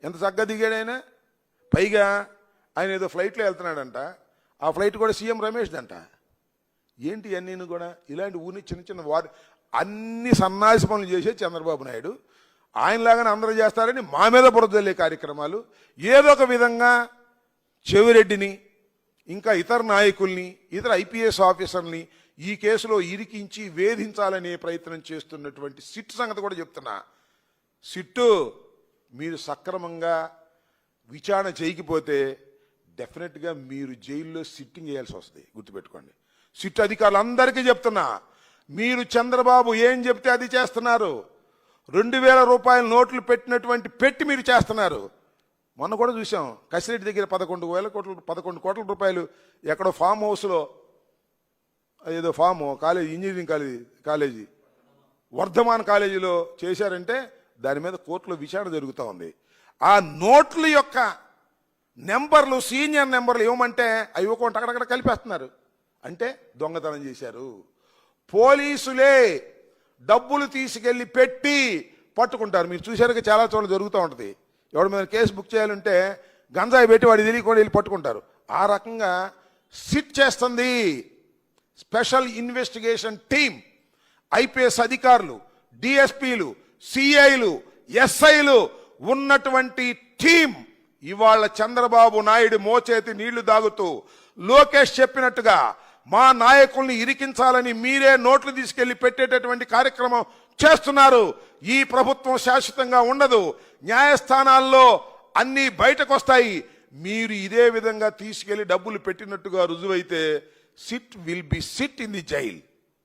ఎంత చక్కగా దిగాడు ఆయన. పైగా ఆయన ఏదో ఫ్లైట్లో వెళ్తున్నాడంట, ఆ ఫ్లైట్ కూడా సీఎం రమేష్ అంట. ఏంటి అన్నీ కూడా ఇలాంటి ఊరిని చిన్న చిన్న వారు అన్ని సన్నాసి పనులు చేసే చంద్రబాబు నాయుడు ఆయనలాగానే అందరూ చేస్తారని మా మీద బురదల్లే కార్యక్రమాలు. ఏదో ఒక విధంగా చెవిరెడ్డిని ఇంకా ఇతర నాయకుల్ని ఇతర ఐపీఎస్ ఆఫీసర్ని ఈ కేసులో ఇరికించి వేధించాలనే ప్రయత్నం చేస్తున్నటువంటి సిట్ సంగతి కూడా చెప్తున్నా. సిట్టు మీరు సక్రమంగా విచారణ చేయకపోతే డెఫినెట్గా మీరు జైల్లో సిట్టింగ్ చేయాల్సి వస్తుంది, గుర్తుపెట్టుకోండి. సిట్ అధికారులందరికీ చెప్తున్నా, మీరు చంద్రబాబు ఏం చెప్తే అది చేస్తున్నారు. 2000 రూపాయల నోట్లు పెట్టి మీరు చేస్తున్నారు. మొన్న కూడా చూసాం, కసిరెడ్డి దగ్గర 11 కోట్ల రూపాయలు ఎక్కడో ఫామ్ హౌస్లో, ఏదో farm college, engineering college Vardhaman కాలేజీలో చేశారంటే దాని మీద కోర్టులో విచారణ జరుగుతూ ఉంది. ఆ నోట్ల యొక్క నెంబర్లు, సీనియర్ నెంబర్లు ఇవ్వమంటే అవి ఇవ్వకుండా అక్కడక్కడ కలిపేస్తున్నారు. అంటే దొంగతనం చేశారు. పోలీసులే డబ్బులు తీసుకెళ్లి పెట్టి పట్టుకుంటారు. మీరు చూశారుగా, చాలా చోట్ల జరుగుతూ ఉంటుంది. ఎవరి మీద కేసు బుక్ చేయాలంటే గంజాయి పెట్టి వాడి తెలియకుండా వెళ్ళి పట్టుకుంటారు. ఆ రకంగా సిట్ చేస్తుంది స్పెషల్ ఇన్వెస్టిగేషన్ టీం. ఐపీఎస్ అధికారులు, డిఎస్పీలు, సిఐలు, ఎస్ఐలు ఉన్నటువంటి టీం ఇవాళ చంద్రబాబు నాయుడు మోచేతి నీళ్లు దాగుతూ లోకేష్ చెప్పినట్టుగా మా నాయకుల్ని ఇరికించాలని మీరే నోట్లు తీసుకెళ్లి పెట్టేటటువంటి కార్యక్రమం చేస్తున్నారు. ఈ ప్రభుత్వం శాశ్వతంగా ఉండదు. న్యాయస్థానాల్లో అన్నీ బయటకు వస్తాయి. మీరు ఇదే విధంగా తీసుకెళ్లి డబ్బులు పెట్టినట్టుగా రుజువైతే SIT will be sit in the jail.